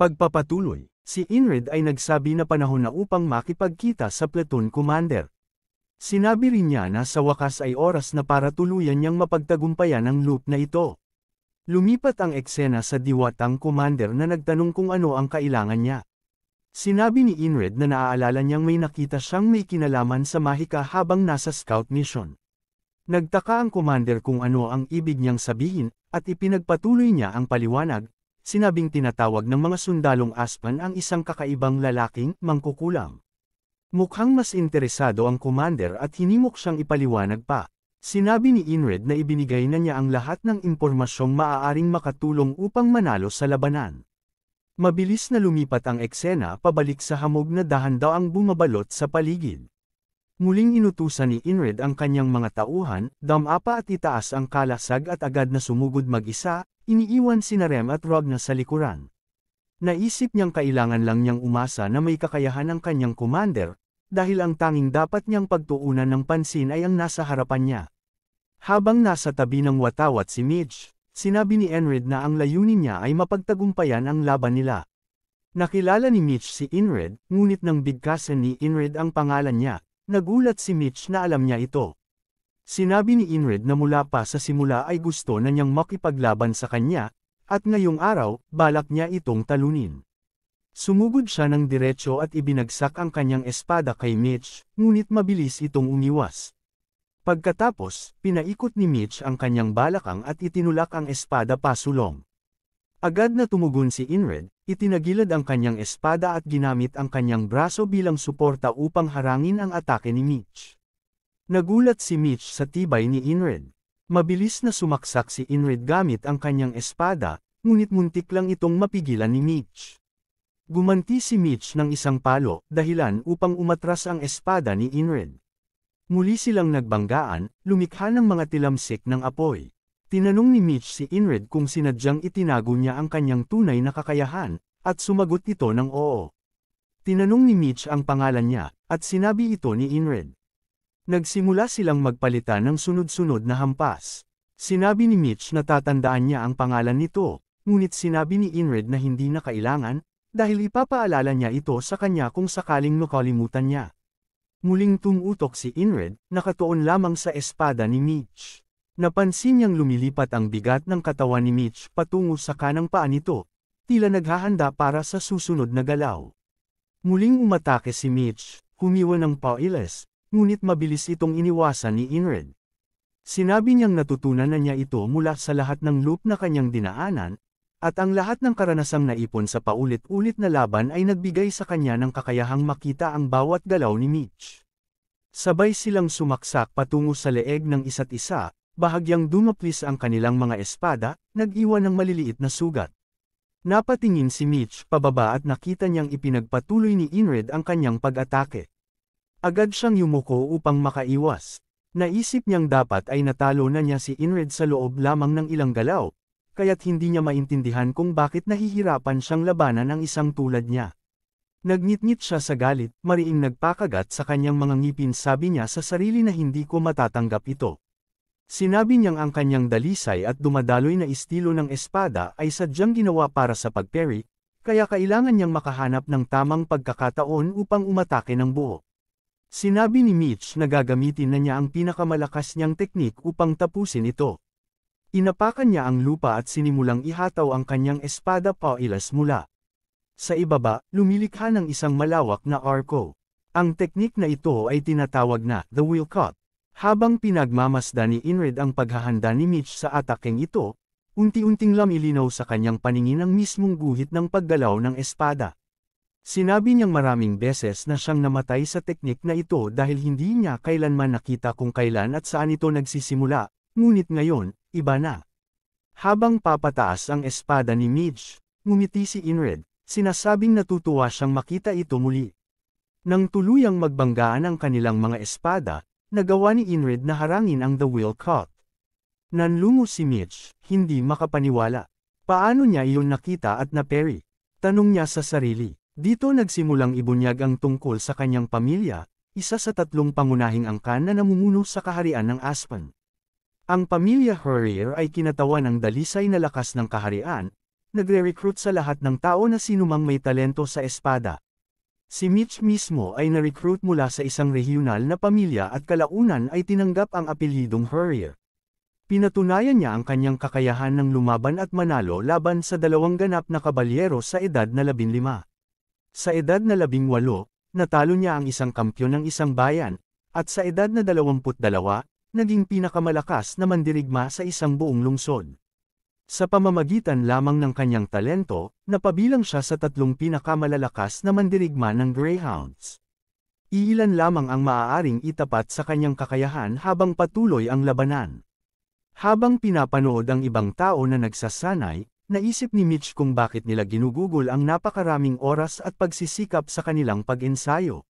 Pagpapatuloy, si Inred ay nagsabi na panahon na upang makipagkita sa platoon commander. Sinabi rin niya na sa wakas ay oras na para tuluyan niyang mapagtagumpayan ang loop na ito. Lumipat ang eksena sa diwatang commander na nagtanong kung ano ang kailangan niya. Sinabi ni Inred na naaalala niyang may nakita siyang may kinalaman sa Mahika habang nasa scout mission. Nagtaka ang commander kung ano ang ibig niyang sabihin, at ipinagpatuloy niya ang paliwanag. Sinabing tinatawag ng mga sundalong Aspan ang isang kakaibang lalaking mangkukulam. Mukhang mas interesado ang commander at hinimok siyang ipaliwanag pa. Sinabi ni Inred na ibinigay na niya ang lahat ng impormasyong maaaring makatulong upang manalo sa labanan. Mabilis na lumipat ang eksena pabalik sa hamog na dahan-daang bumabalot sa paligid. Muling inutusan ni Inred ang kanyang mga tauhan, damapa at itaas ang kalasag at agad na sumugod mag-isa, iniiwan sina Rem at Ragna sa likuran. Naisip niyang kailangan lang niyang umasa na may kakayahan ang kanyang commander, dahil ang tanging dapat niyang pagtuunan ng pansin ay ang nasa harapan niya. Habang nasa tabi ng watawat si Mitch, sinabi ni Inred na ang layunin niya ay mapagtagumpayan ang laban nila. Nakilala ni Mitch si Inred, ngunit nang bigkasan ni Inred ang pangalan niya, nagulat si Mitch na alam niya ito. Sinabi ni Inred na mula pa sa simula ay gusto na niyang makipaglaban sa kanya, at ngayong araw, balak niya itong talunin. Sumugod siya ng diretsyo at ibinagsak ang kanyang espada kay Mitch, ngunit mabilis itong umiwas. Pagkatapos, pinaikot ni Mitch ang kanyang balakang at itinulak ang espada pasulong. Agad na tumugon si Inred, itinagilad ang kanyang espada at ginamit ang kanyang braso bilang suporta upang harangin ang atake ni Mitch. Nagulat si Mitch sa tibay ni Inred. Mabilis na sumaksak si Inred gamit ang kanyang espada, ngunit muntik lang itong mapigilan ni Mitch. Gumanti si Mitch ng isang palo, dahilan upang umatras ang espada ni Inred. Muli silang nagbanggaan, lumikha ng mga tilamsik ng apoy. Tinanong ni Mitch si Inred kung sinadyang itinago niya ang kanyang tunay na kakayahan, at sumagot ito ng oo. Tinanong ni Mitch ang pangalan niya, at sinabi ito ni Inred. Nagsimula silang magpalitan ng sunod-sunod na hampas. Sinabi ni Mitch na tatandaan niya ang pangalan nito, ngunit sinabi ni Inred na hindi na kailangan, dahil ipapaalala niya ito sa kanya kung sakaling makalimutan niya. Muling tumutok si Inred, nakatuon lamang sa espada ni Mitch. Napansin niyang lumilipat ang bigat ng katawan ni Mitch patungo sa kanang paa nito, tila naghahanda para sa susunod na galaw. Muling umatake si Mitch, humiwa ng pauiles, ngunit mabilis itong iniwasan ni Inred. Sinabi niyang natutunan na niya ito mula sa lahat ng loop na kanyang dinaanan, at ang lahat ng karanasang naipon sa paulit-ulit na laban ay nagbigay sa kanya ng kakayahang makita ang bawat galaw ni Mitch. Sabay silang sumaksak patungo sa leeg ng isa't isa, bahagyang dumaplis ang kanilang mga espada, nag-iwan ng maliliit na sugat. Napatingin si Mitch pababa at nakita niyang ipinagpatuloy ni Inred ang kanyang pag-atake. Agad siyang yumuko upang makaiwas. Naisip niyang dapat ay natalo na niya si Inred sa loob lamang ng ilang galaw, kaya't hindi niya maintindihan kung bakit nahihirapan siyang labanan ang isang tulad niya. Nagngit-ngit siya sa galit, mariing nagpakagat sa kanyang mga ngipin, sabi niya sa sarili na hindi ko matatanggap ito. Sinabi niyang ang kanyang dalisay at dumadaloy na estilo ng espada ay sadyang ginawa para sa pagparry, kaya kailangan niyang makahanap ng tamang pagkakataon upang umatake ng buo. Sinabi ni Mitch na gagamitin na niya ang pinakamalakas niyang teknik upang tapusin ito. Inapakan niya ang lupa at sinimulang ihataw ang kanyang espada pauilas mula sa ibaba, lumilikha ng isang malawak na arco. Ang teknik na ito ay tinatawag na the wheel cut. Habang pinagmamasdan ni Inred ang paghahanda ni Mitch sa atakeng ito, unti-unting lumilinaw sa kanyang paningin ang mismong guhit ng paggalaw ng espada. Sinabi niyang maraming beses na siyang namatay sa teknik na ito dahil hindi niya kailanman nakita kung kailan at saan ito nagsisimula, ngunit ngayon, iba na. Habang papataas ang espada ni Mitch, ngumiti si Inred, sinasabing natutuwa siyang makita ito muli. Nang tuluyang magbanggaan ang kanilang mga espada, nagawa ni Inred na harangin ang the wheel cut. Nanlungo si Mitch, hindi makapaniwala. Paano niya iyon nakita at na-parry? Tanong niya sa sarili. Dito nagsimulang ibunyag ang tungkol sa kanyang pamilya, isa sa 3 pangunahing angkan na namumuno sa kaharian ng Aspan. Ang pamilya Hurrier ay kinatawan ng dalisay na lakas ng kaharian, nagre-recruit sa lahat ng tao na sinumang may talento sa espada. Si Mitch mismo ay na-recruit mula sa isang regional na pamilya at kalaunan ay tinanggap ang apelyidong Hurrier. Pinatunayan niya ang kanyang kakayahan ng lumaban at manalo laban sa dalawang ganap na kabalyero sa edad na 15. Sa edad na 18, natalo niya ang isang kampyon ng isang bayan, at sa edad na 22, naging pinakamalakas na mandirigma sa isang buong lungsod. Sa pamamagitan lamang ng kanyang talento, napabilang siya sa 3 pinakamalalakas na mandirigma ng Greyhounds. Iilan lamang ang maaaring itapat sa kanyang kakayahan habang patuloy ang labanan. Habang pinapanood ang ibang tao na nagsasanay, naisip ni Mitch kung bakit nila ginugugol ang napakaraming oras at pagsisikap sa kanilang pag-ensayo.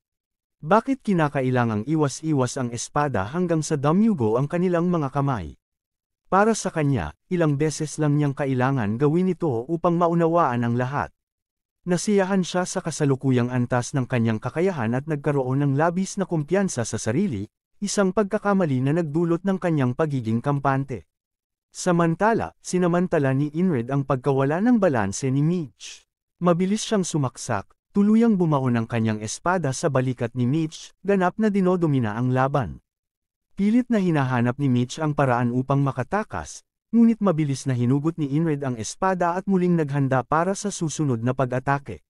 Bakit kinakailangang iwas-iwas ang espada hanggang sa damyugo ang kanilang mga kamay? Para sa kanya, ilang beses lang niyang kailangan gawin ito upang maunawaan ang lahat. Nasiyahan siya sa kasalukuyang antas ng kanyang kakayahan at nagkaroon ng labis na kumpiyansa sa sarili, isang pagkakamali na nagdulot ng kanyang pagiging kampante. Samantala, sinamantala ni Inred ang pagkawala ng balanse ni Mitch. Mabilis siyang sumaksak, tuluyang bumaon ang kanyang espada sa balikat ni Mitch, ganap na dinodomina ang laban. Pilit na hinahanap ni Mitch ang paraan upang makatakas, ngunit mabilis na hinugot ni Inred ang espada at muling naghanda para sa susunod na pag-atake.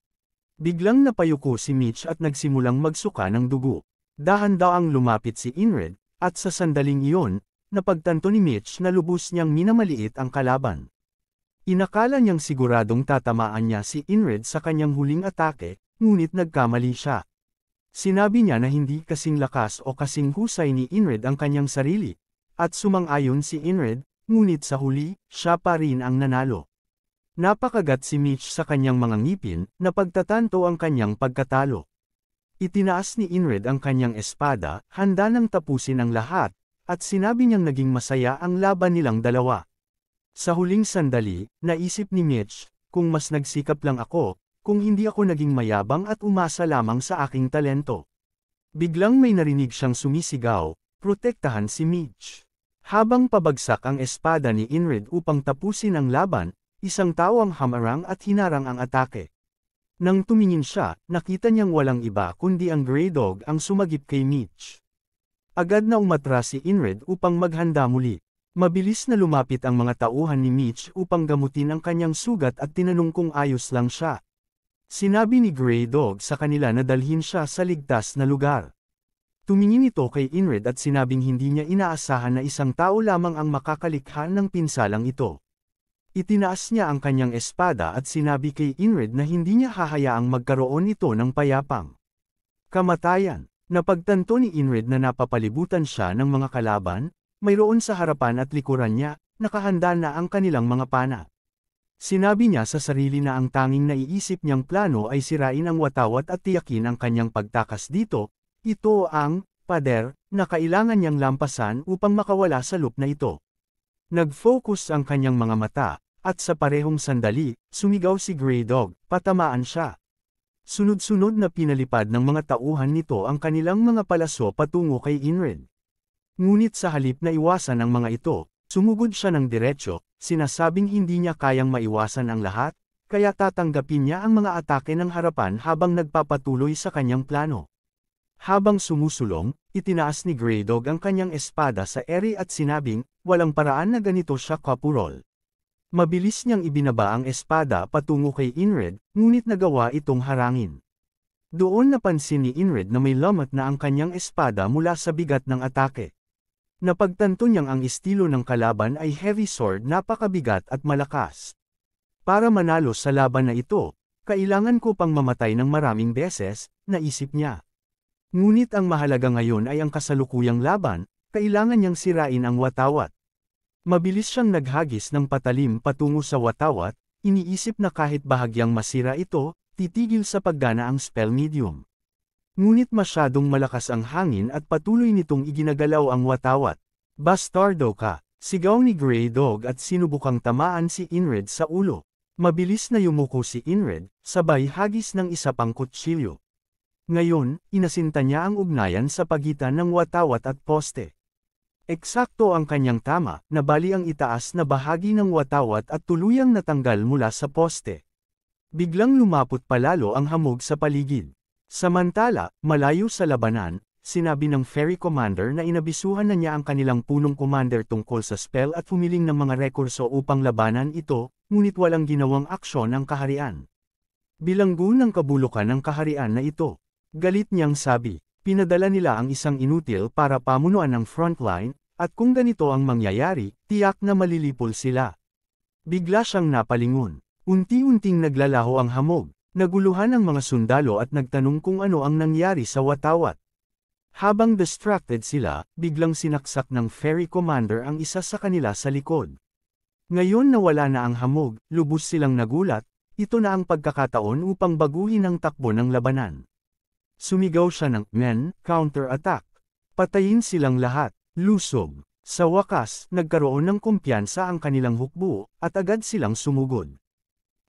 Biglang napayuko si Mitch at nagsimulang magsuka ng dugo. Dahan-daang lumapit si Inred, at sa sandaling iyon, napagtanto ni Mitch na lubos niyang minamaliit ang kalaban. Inakala niyang siguradong tatamaan niya si Inred sa kanyang huling atake, ngunit nagkamali siya. Sinabi niya na hindi kasing lakas o kasing husay ni Inred ang kanyang sarili, at sumang-ayon si Inred, ngunit sa huli, siya pa rin ang nanalo. Napakagat si Mitch sa kanyang mga ngipin, napagtatanto ang kanyang pagkatalo. Itinaas ni Inred ang kanyang espada, handa nang tapusin ang lahat, at sinabi niyang naging masaya ang laban nilang dalawa. Sa huling sandali, naisip ni Mitch, kung mas nagsikap lang ako, kung hindi ako naging mayabang at umasa lamang sa aking talento. Biglang may narinig siyang sumisigaw, protektahan si Mitch. Habang pabagsak ang espada ni Inred upang tapusin ang laban, isang tao ang hamarang at hinarang ang atake. Nang tumingin siya, nakita niyang walang iba kundi ang Grey Dog ang sumagip kay Mitch. Agad na umatras si Inred upang maghanda muli. Mabilis na lumapit ang mga tauhan ni Mitch upang gamutin ang kanyang sugat at tinanong kung ayos lang siya. Sinabi ni Grey Dog sa kanila na dalhin siya sa ligtas na lugar. Tumingin ito kay Inred at sinabing hindi niya inaasahan na isang tao lamang ang makakalikha ng pinsalang ito. Itinaas niya ang kanyang espada at sinabi kay Inred na hindi niya hahayaang magkaroon ito ng payapang kamatayan. Napagtanto ni Inred na napapalibutan siya ng mga kalaban, mayroon sa harapan at likuran niya, nakahanda na ang kanilang mga pana. Sinabi niya sa sarili na ang tanging naiisip niyang plano ay sirain ang watawat at tiyakin ang kanyang pagtakas dito, ito ang pader na kailangan niyang lampasan upang makawala sa loop na ito. Nag-focus ang kanyang mga mata, at sa parehong sandali, sumigaw si Grey Dog, patamaan siya. Sunod-sunod na pinalipad ng mga tauhan nito ang kanilang mga palaso patungo kay Inred. Ngunit sa halip na iwasan ang mga ito, sumugod siya ng diretsyo, sinasabing hindi niya kayang maiwasan ang lahat, kaya tatanggapin niya ang mga atake ng harapan habang nagpapatuloy sa kanyang plano. Habang sumusulong, itinaas ni Grey Dog ang kanyang espada sa ere at sinabing, walang paraan na ganito siya kapurol. Mabilis niyang ibinaba ang espada patungo kay Inred, ngunit nagawa itong harangin. Doon napansin ni Inred na may lamat na ang kanyang espada mula sa bigat ng atake. Napagtanto niyang ang estilo ng kalaban ay heavy sword, napakabigat at malakas. Para manalo sa laban na ito, kailangan ko pang mamatay ng maraming beses, naisip niya. Ngunit ang mahalaga ngayon ay ang kasalukuyang laban, kailangan niyang sirain ang watawat. Mabilis siyang naghagis ng patalim patungo sa watawat, iniisip na kahit bahagyang masira ito, titigil sa paggana ang spell medium. Ngunit masyadong malakas ang hangin at patuloy nitong iginagalaw ang watawat. Bastardo ka! Sigaw ni Grey Dog at sinubukang tamaan si Inred sa ulo. Mabilis na yumuko si Inred, sabay hagis ng isa pang kutsilyo. Ngayon, inasinta niya ang ugnayan sa pagitan ng watawat at poste. Eksakto ang kanyang tama, nabali ang itaas na bahagi ng watawat at tuluyang natanggal mula sa poste. Biglang lumapot palalo ang hamog sa paligid. Samantala, malayo sa labanan, sinabi ng ferry commander na inabisuhan na niya ang kanilang punong commander tungkol sa spell at humiling ng mga rekurso upang labanan ito, ngunit walang ginawang aksyon ang kaharian. Bilanggo ng kabulukan ng kaharian na ito. Galit niyang sabi, pinadala nila ang isang inutil para pamunuan ng frontline, at kung ganito ang mangyayari, tiyak na malilipol sila. Bigla siyang napalingon. Unti-unting naglalaho ang hamog, naguluhan ang mga sundalo at nagtanong kung ano ang nangyari sa watawat. Habang distracted sila, biglang sinaksak ng ferry commander ang isa sa kanila sa likod. Ngayon na wala na ang hamog, lubos silang nagulat, ito na ang pagkakataon upang baguhin ang takbo ng labanan. Sumigaw siya ng, "Men, counter-attack! Patayin silang lahat!" Lusog. Sa wakas, nagkaroon ng kumpiyansa ang kanilang hukbo, at agad silang sumugod.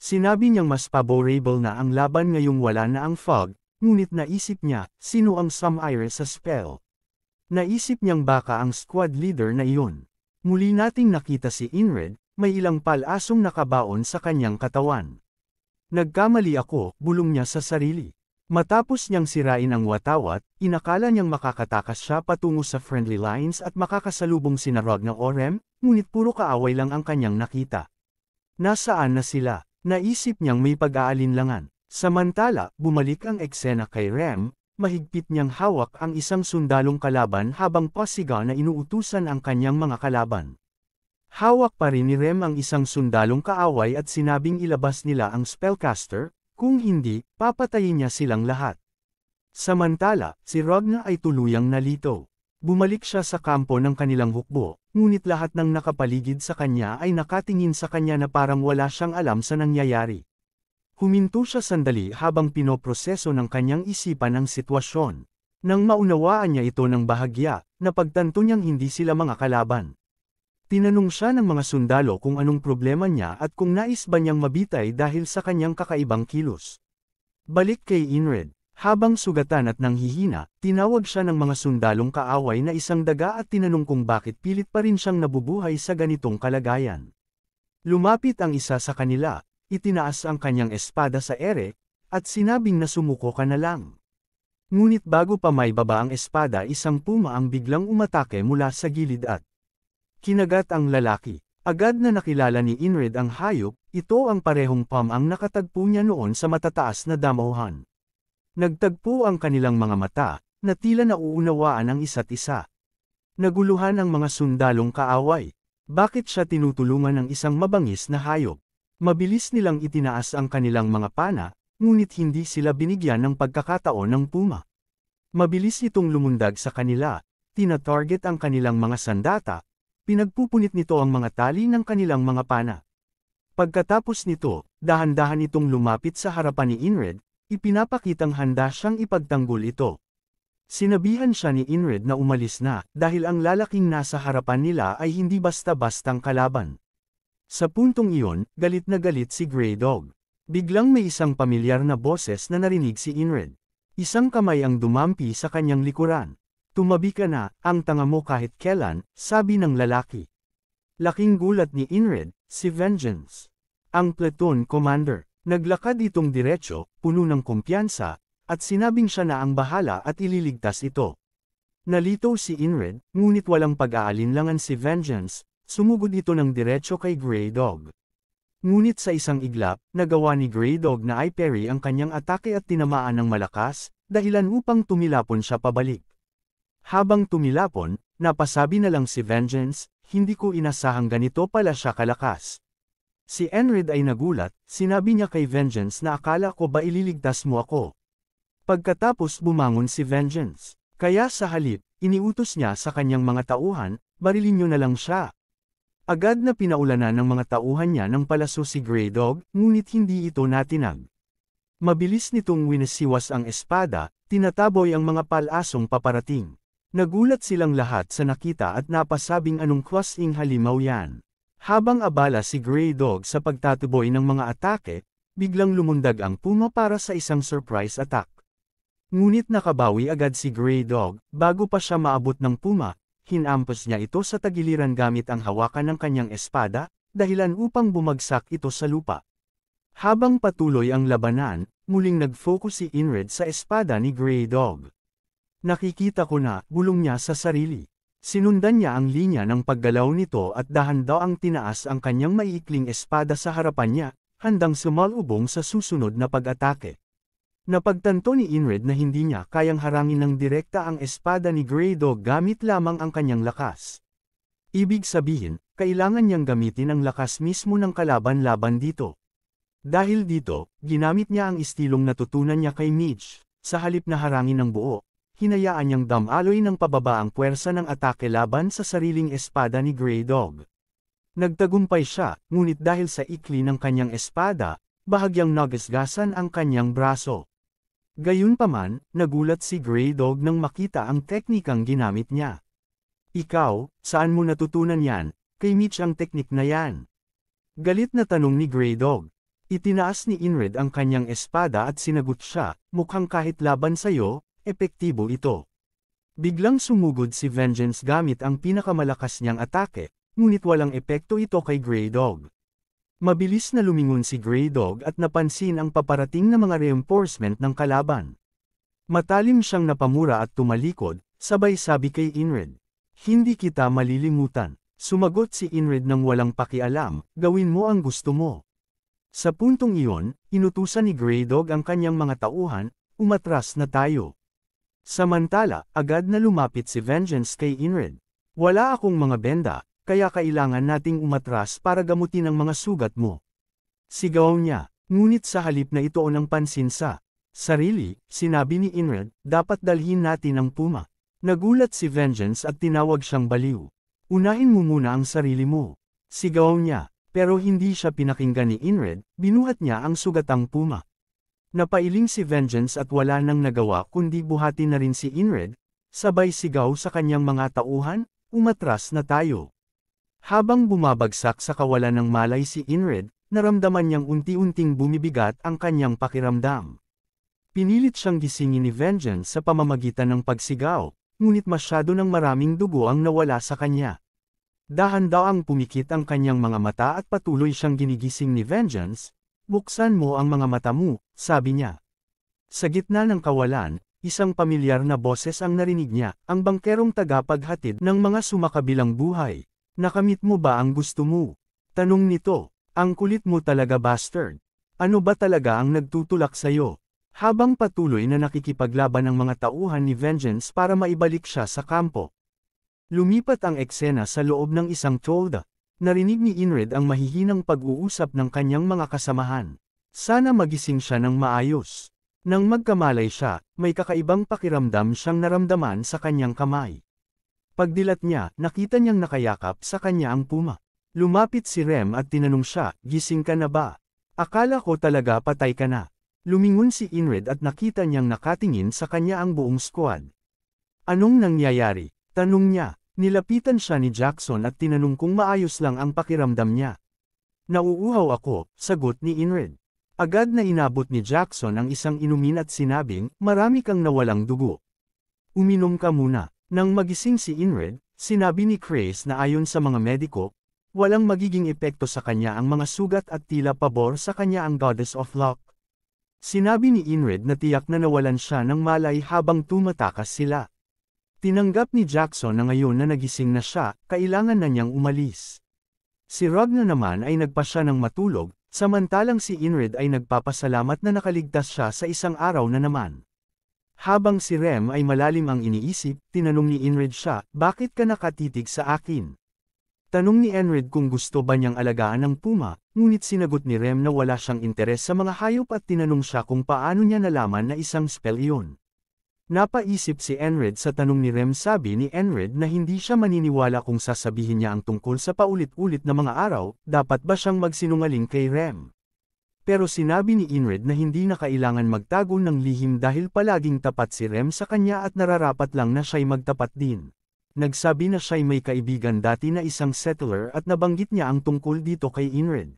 Sinabi niyang mas favorable na ang laban ngayong wala na ang fog, ngunit naisip niya, sino ang sumire sa spell? Naisip niyang baka ang squad leader na iyon. Muli nating nakita si Inred, may ilang palasong nakabaon sa kanyang katawan. Nagkamali ako, bulong niya sa sarili. Matapos niyang sirain ang watawat, inakala niyang makakatakas siya patungo sa friendly lines at makakasalubong sina Ragna Orem, ngunit puro kaaway lang ang kanyang nakita. Nasaan na sila? Naisip niyang may pag-aalinlangan. Samantala, bumalik ang eksena kay Rem, mahigpit niyang hawak ang isang sundalong kalaban habang pasigaw na inuutusan ang kanyang mga kalaban. Hawak pa rin ni Rem ang isang sundalong kaaway at sinabing ilabas nila ang spellcaster, kung hindi, papatayin niya silang lahat. Samantala, si Ragna ay tuluyang nalito. Bumalik siya sa kampo ng kanilang hukbo, ngunit lahat ng nakapaligid sa kanya ay nakatingin sa kanya na parang wala siyang alam sa nangyayari. Huminto siya sandali habang pinoproseso ng kanyang isipan ang sitwasyon. Nang maunawaan niya ito ng bahagya, napagtanto niyang hindi sila mga kalaban. Tinanong siya ng mga sundalo kung anong problema niya at kung nais ba niyang mabitay dahil sa kanyang kakaibang kilos. Balik kay Inred. Habang sugatan at nanghihina, tinawag siya ng mga sundalong kaaway na isang daga at tinanong kung bakit pilit pa rin siyang nabubuhay sa ganitong kalagayan. Lumapit ang isa sa kanila, itinaas ang kanyang espada sa ere, at sinabing na sumuko ka na lang. Ngunit bago pa maibaba ang espada, isang puma ang biglang umatake mula sa gilid at kinagat ang lalaki. Agad na nakilala ni Inred ang hayop, ito ang parehong pam ang nakatagpo niya noon sa matataas na damuhan. Nagtagpo ang kanilang mga mata, na tila nauunawaan ang isa't isa. Naguluhan ang mga sundalong kaaway. Bakit siya tinutulungan ng isang mabangis na hayop? Mabilis nilang itinaas ang kanilang mga pana, ngunit hindi sila binigyan ng pagkakataon ng puma. Mabilis itong lumundag sa kanila, tina-target ang kanilang mga sandata, pinagpupunit nito ang mga tali ng kanilang mga pana. Pagkatapos nito, dahan-dahan itong lumapit sa harapan ni Inred, ipinapakitang handa siyang ipagtanggol ito. Sinabihan siya ni Inred na umalis na, dahil ang lalaking nasa harapan nila ay hindi basta-bastang kalaban. Sa puntong iyon, galit na galit si Grey Dog. Biglang may isang pamilyar na boses na narinig si Inred. Isang kamay ang dumampi sa kanyang likuran. "Tumabi ka na, ang tanga mo kahit kailan," sabi ng lalaki. Laking gulat ni Inred, si Vengeance, ang platoon commander. Naglakad itong diretso, puno ng kumpiyansa, at sinabing siya na ang bahala at ililigtas ito. Nalito si Inred, ngunit walang pag-aalinlangan si Vengeance, sumugod ito ng diretso kay Grey Dog. Ngunit sa isang iglap, nagawa ni Grey Dog na i-parry ang kanyang atake at tinamaan ng malakas, dahilan upang tumilapon siya pabalik. Habang tumilapon, napasabi na lang si Vengeance, "Hindi ko inasahang ganito pala siya kalakas." Si Inred ay nagulat, sinabi niya kay Vengeance na akala ko ba ililigtas mo ako. Pagkatapos bumangon si Vengeance. Kaya sa halip, iniutos niya sa kanyang mga tauhan, barilin niyo na lang siya. Agad na pinaulanan ng mga tauhan niya ng palaso si Grey Dog, ngunit hindi ito natinag. Mabilis nitong winasiwas ang espada, tinataboy ang mga palasong paparating. Nagulat silang lahat sa nakita at napasabing anong klaseng halimaw yan. Habang abala si Grey Dog sa pagtatuboy ng mga atake, biglang lumundag ang puma para sa isang surprise attack. Ngunit nakabawi agad si Grey Dog, bago pa siya maabot ng puma, hinampas niya ito sa tagiliran gamit ang hawakan ng kanyang espada, dahilan upang bumagsak ito sa lupa. Habang patuloy ang labanan, muling nag-focus si Inred sa espada ni Grey Dog. Nakikita ko na, bulong niya sa sarili. Sinundan niya ang linya ng paggalaw nito at dahan-daang tinaas ang kanyang maiikling espada sa harapan niya, handang sumalubong sa susunod na pag-atake. Napagtanto ni Inred na hindi niya kayang harangin ng direkta ang espada ni Grey Dog gamit lamang ang kanyang lakas. Ibig sabihin, kailangan niyang gamitin ang lakas mismo ng kalaban dito. Dahil dito, ginamit niya ang istilong natutunan niya kay Mitch, sa halip na harangin ng buo, hinayaan niyang damaloy ng pababa ang puwersa ng atake laban sa sariling espada ni Grey Dog. Nagtagumpay siya, ngunit dahil sa ikli ng kanyang espada, bahagyang nagasgasan ang kanyang braso. Gayunpaman, nagulat si Grey Dog nang makita ang teknikang ginamit niya. Ikaw, saan mo natutunan yan? Kay Mitch ang teknik na yan. Galit na tanong ni Grey Dog. Itinaas ni Inred ang kanyang espada at sinagot siya, mukhang kahit laban sa'yo, epektibo ito. Biglang sumugod si Vengeance gamit ang pinakamalakas niyang atake, ngunit walang epekto ito kay Grey Dog. Mabilis na lumingon si Grey Dog at napansin ang paparating na mga reinforcement ng kalaban. Matalim siyang napamura at tumalikod, sabay sabi kay Inred. Hindi kita malilimutan. Sumagot si Inred nang walang pakialam, gawin mo ang gusto mo. Sa puntong iyon, inutusan ni Grey Dog ang kanyang mga tauhan, umatras na tayo. Samantala, agad na lumapit si Vengeance kay Inred. Wala akong mga benda, kaya kailangan nating umatras para gamutin ang mga sugat mo. Sigaw niya, ngunit sa halip na ito ng pansin sa sarili, sinabi ni Inred, dapat dalhin natin ang puma. Nagulat si Vengeance at tinawag siyang baliw. Unahin mo muna ang sarili mo. Sigaw niya, pero hindi siya pinakinggan ni Inred, binuhat niya ang sugatang puma. Napailing si Vengeance at wala nang nagawa kundi buhatin na rin si Inred, sabay sigaw sa kanyang mga tauhan, umatras na tayo. Habang bumabagsak sa kawalan ng malay si Inred, naramdaman niyang unti-unting bumibigat ang kanyang pakiramdam. Pinilit siyang gisingin ni Vengeance sa pamamagitan ng pagsigaw, ngunit masyado ng maraming dugo ang nawala sa kanya. Dahan-daang pumikit ang kanyang mga mata at patuloy siyang ginigising ni Vengeance. Buksan mo ang mga mata mo, sabi niya. Sa gitna ng kawalan, isang pamilyar na boses ang narinig niya, ang bangkerong tagapaghatid ng mga sumakabilang buhay. Nakamit mo ba ang gusto mo? Tanong nito, ang kulit mo talaga bastard. Ano ba talaga ang nagtutulak sa'yo? Habang patuloy na nakikipaglaban ang mga tauhan ni Vengeance para maibalik siya sa kampo. Lumipat ang eksena sa loob ng isang tolda. Narinig ni Inred ang mahihinang pag-uusap ng kanyang mga kasamahan. Sana magising siya ng maayos. Nang magkamalay siya, may kakaibang pakiramdam siyang naramdaman sa kanyang kamay. Pagdilat niya, nakita niyang nakayakap sa kanya ang puma. Lumapit si Rem at tinanong siya, gising ka na ba? Akala ko talaga patay ka na. Lumingon si Inred at nakita niyang nakatingin sa kanya ang buong squad. Anong nangyayari? Tanong niya. Nilapitan siya ni Jackson at tinanong kung maayos lang ang pakiramdam niya. Nauuhaw ako, sagot ni Inred. Agad na inabot ni Jackson ang isang inumin at sinabing, marami kang nawalang dugo. Uminom ka muna. Nang magising si Inred, sinabi ni Chris na ayon sa mga mediko, walang magiging epekto sa kanya ang mga sugat at tila pabor sa kanya ang Goddess of Luck. Sinabi ni Inred na tiyak na nawalan siya ng malay habang tumatakas sila. Tinanggap ni Jackson na ngayon na nagising na siya, kailangan na niyang umalis. Si Ragna naman ay nagpasya ng matulog, samantalang si Inred ay nagpapasalamat na nakaligtas siya sa isang araw na naman. Habang si Rem ay malalim ang iniisip, tinanong ni Inred siya, bakit ka nakatitig sa akin? Tanong ni Inred kung gusto ba niyang alagaan ng puma, ngunit sinagot ni Rem na wala siyang interes sa mga hayop at tinanong siya kung paano niya nalaman na isang spell iyon. Napaisip si Inred sa tanong ni Rem. Sabi ni Inred na hindi siya maniniwala kung sasabihin niya ang tungkol sa paulit-ulit na mga araw, dapat ba siyang magsinungaling kay Rem? Pero sinabi ni Inred na hindi na kailangan magtago ng lihim dahil palaging tapat si Rem sa kanya at nararapat lang na siya'y magtapat din. Nagsabi na siya'y may kaibigan dati na isang settler at nabanggit niya ang tungkol dito kay Inred.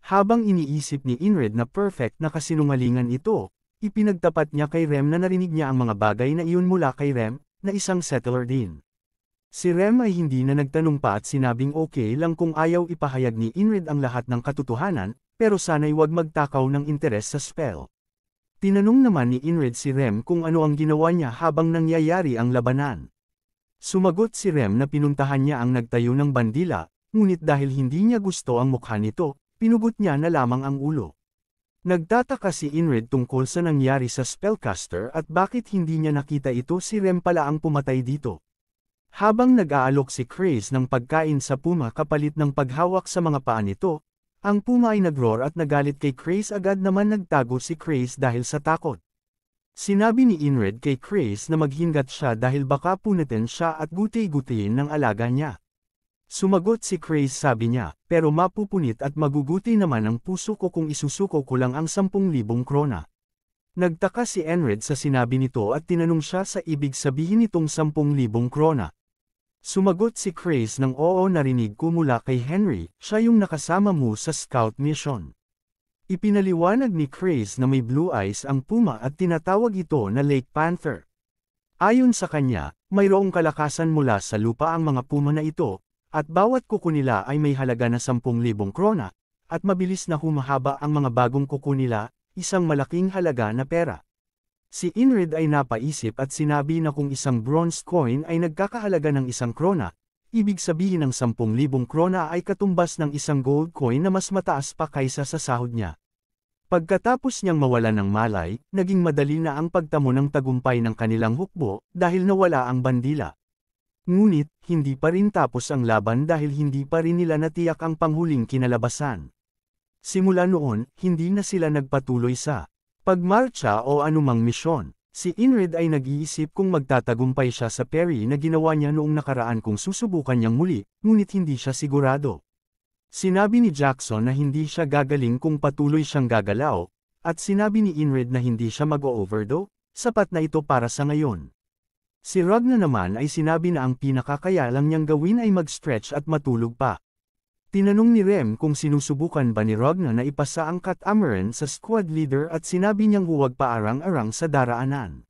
Habang iniisip ni Inred na perfect na kasinungalingan ito, ipinagtapat niya kay Rem na narinig niya ang mga bagay na iyon mula kay Rem, na isang settler din. Si Rem ay hindi na nagtanong pa at sinabing okay lang kung ayaw ipahayag ni Inrid ang lahat ng katotohanan, pero sana'y wag magtakaw ng interes sa spell. Tinanong naman ni Inrid si Rem kung ano ang ginawa niya habang nangyayari ang labanan. Sumagot si Rem na pinuntahan niya ang nagtayo ng bandila, ngunit dahil hindi niya gusto ang mukha nito, pinugot niya na lamang ang ulo. Nagtataka si Inrid tungkol sa nangyari sa spellcaster at bakit hindi niya nakita ito, si Rem pala ang pumatay dito. Habang nag-aalok si Chris ng pagkain sa puma kapalit ng paghawak sa mga paa nito, ang puma ay nag-roar at nagalit kay Chris, agad naman nagtago si Chris dahil sa takot. Sinabi ni Inrid kay Chris na maghingat siya dahil baka punitin siya at guti-gutiin ng alaga niya. Sumagot si Chris, sabi niya, pero mapupunit at maguguti naman ang puso ko kung isusuko ko lang ang 10,000 krona. Nagtaka si Inrid sa sinabi nito at tinanong siya sa ibig sabihin nitong 10,000 krona. Sumagot si Chris ng oo, narinig ko mula kay Henry, siya yung nakasama mo sa scout mission. Ipinaliwanag ni Chris na may blue eyes ang puma at tinatawag ito na Lake Panther. Ayon sa kanya, mayroong kalakasan mula sa lupa ang mga puma na ito, at bawat kuko nila ay may halaga na 10,000 krona, at mabilis na humahaba ang mga bagong kuko nila, isang malaking halaga na pera. Si Inrid ay napaisip at sinabi na kung isang bronze coin ay nagkakahalaga ng 1 krona, ibig sabihin ng 10,000 krona ay katumbas ng isang gold coin na mas mataas pa kaysa sa sahod niya. Pagkatapos niyang mawalan ng malay, naging madali na ang pagtamo ng tagumpay ng kanilang hukbo dahil nawala ang bandila. Ngunit, hindi pa rin tapos ang laban dahil hindi pa rin nila natiyak ang panghuling kinalabasan. Simula noon, hindi na sila nagpatuloy sa pagmarcha o anumang misyon. Si Inrid ay nag-iisip kung magtatagumpay siya sa parry na ginawa niya noong nakaraan kung susubukan niyang muli, ngunit hindi siya sigurado. Sinabi ni Jackson na hindi siya gagaling kung patuloy siyang gagalaw, at sinabi ni Inrid na hindi siya mag-o-overdo, sapat na ito para sa ngayon. Si Ragna naman ay sinabi na ang pinakakaya lang niyang gawin ay mag-stretch at matulog pa. Tinanong ni Rem kung sinusubukan ba ni Ragna na ipasa ang catamaran sa squad leader at sinabi niyang huwag paarang-arang sa daraanan.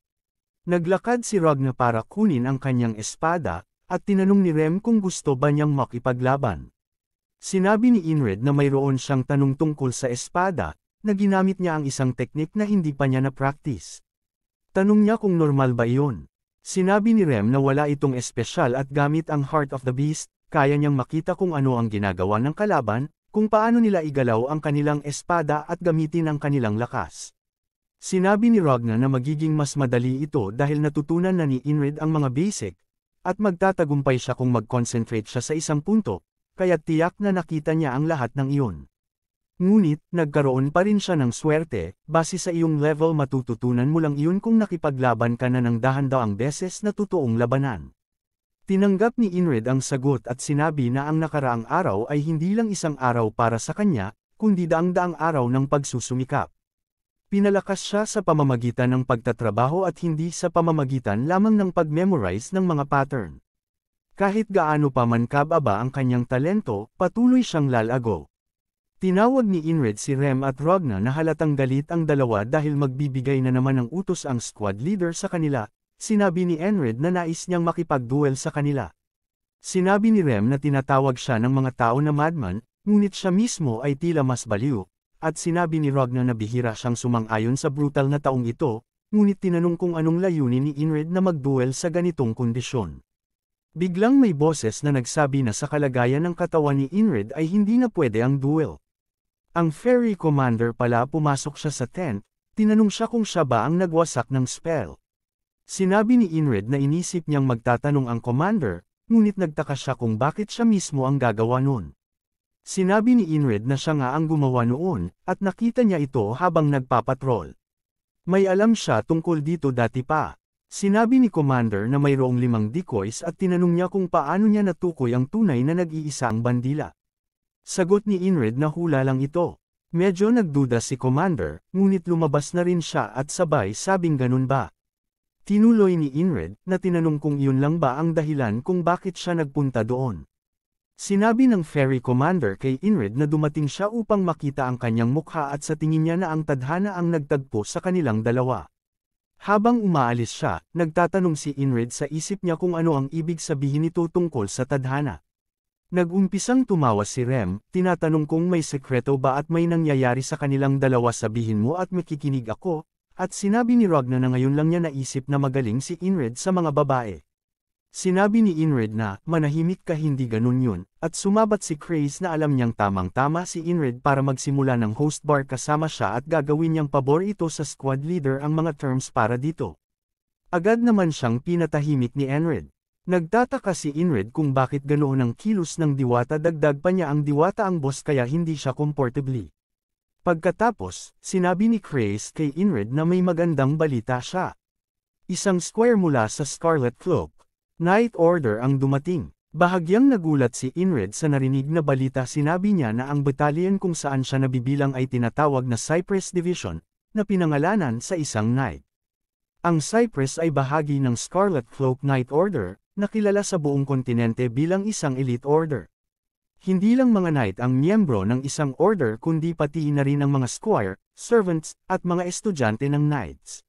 Naglakad si Ragna para kunin ang kanyang espada, at tinanong ni Rem kung gusto ba niyang makipaglaban. Sinabi ni Inrid na mayroon siyang tanong tungkol sa espada, na ginamit niya ang isang teknik na hindi pa niya na-practice. Tanong niya kung normal ba iyon. Sinabi ni Rem na wala itong espesyal at gamit ang Heart of the Beast, kaya niyang makita kung ano ang ginagawa ng kalaban, kung paano nila igalaw ang kanilang espada at gamitin ang kanilang lakas. Sinabi ni Ragna na magiging mas madali ito dahil natutunan na ni Inrid ang mga basic, at magtatagumpay siya kung mag-concentrate siya sa isang punto, kaya tiyak na nakita niya ang lahat ng iyon. Ngunit, nagkaroon pa rin siya ng swerte, base sa iyong level matututunan mo lang iyon kung nakipaglaban ka na ng dahan-daang beses na totoong labanan. Tinanggap ni Inrid ang sagot at sinabi na ang nakaraang araw ay hindi lang isang araw para sa kanya, kundi daang-daang araw ng pagsusumikap. Pinalakas siya sa pamamagitan ng pagtatrabaho at hindi sa pamamagitan lamang ng pag-memorize ng mga pattern. Kahit gaano pa man kababa ang kanyang talento, patuloy siyang lalago. Tinawag ni Inrid si Rem at Ragna na halatang galit ang dalawa dahil magbibigay na naman ng utos ang squad leader sa kanila. Sinabi ni Inrid na nais niyang makipag-duel sa kanila. Sinabi ni Rem na tinatawag siya ng mga tao na madman, ngunit siya mismo ay tila mas baliw, at sinabi ni Ragna na bihira siyang sumang-ayon sa brutal na taong ito, ngunit tinanong kung anong layunin ni Inrid na mag-duel sa ganitong kondisyon. Biglang may boses na nagsabi na sa kalagayan ng katawan ni Inrid ay hindi na pwede ang duel. Ang ferry commander pala, pumasok siya sa tent, tinanong siya kung siya ba ang nagwasak ng spell. Sinabi ni Inrid na inisip niyang magtatanong ang commander, ngunit nagtaka siya kung bakit siya mismo ang gagawa noon. Sinabi ni Inrid na siya nga ang gumawa noon, at nakita niya ito habang nagpapatrol. May alam siya tungkol dito dati pa. Sinabi ni commander na mayroong 5 decoys at tinanong niya kung paano niya natukoy ang tunay na nag-iisa ang bandila. Sagot ni Inrid na hula lang ito. Medyo nagduda si commander, ngunit lumabas na rin siya at sabay sabing ganun ba. Tinuloy ni Inrid na tinanong kung iyon lang ba ang dahilan kung bakit siya nagpunta doon. Sinabi ng ferry commander kay Inrid na dumating siya upang makita ang kanyang mukha at sa tingin niya na ang tadhana ang nagtagpo sa kanilang dalawa. Habang umaalis siya, nagtatanong si Inrid sa isip niya kung ano ang ibig sabihin nito tungkol sa tadhana. Nag-umpisang tumawa si Rem, tinatanong kung may sekreto ba at may nangyayari sa kanilang dalawa, sabihin mo at makikinig ako, at sinabi ni Ragna na ngayon lang niya naisip na magaling si Inrid sa mga babae. Sinabi ni Inrid na, manahimik ka, hindi ganun yun, at sumabat si Chris na alam niyang tamang-tama si Inrid para magsimula ng host bar kasama siya at gagawin niyang pabor ito sa squad leader ang mga terms para dito. Agad naman siyang pinatahimik ni Inrid. Nagtataka si Inrid kung bakit ganoon ang kilos ng diwata, dagdag pa niya ang diwata ang boss kaya hindi siya comfortably. Pagkatapos, sinabi ni Chris kay Inrid na may magandang balita siya. Isang square mula sa Scarlet Cloak Night Order ang dumating. Bahagyang nagulat si Inrid sa narinig na balita. Sinabi niya na ang batalyon kung saan siya nabibilang ay tinatawag na Cypress Division, na pinangalanan sa isang knight. Ang Cypress ay bahagi ng Scarlet Cloak Night Order, na kilala sa buong kontinente bilang isang elite order. Hindi lang mga knight ang miyembro ng isang order kundi pati na rin ang mga squire, servants, at mga estudyante ng knights.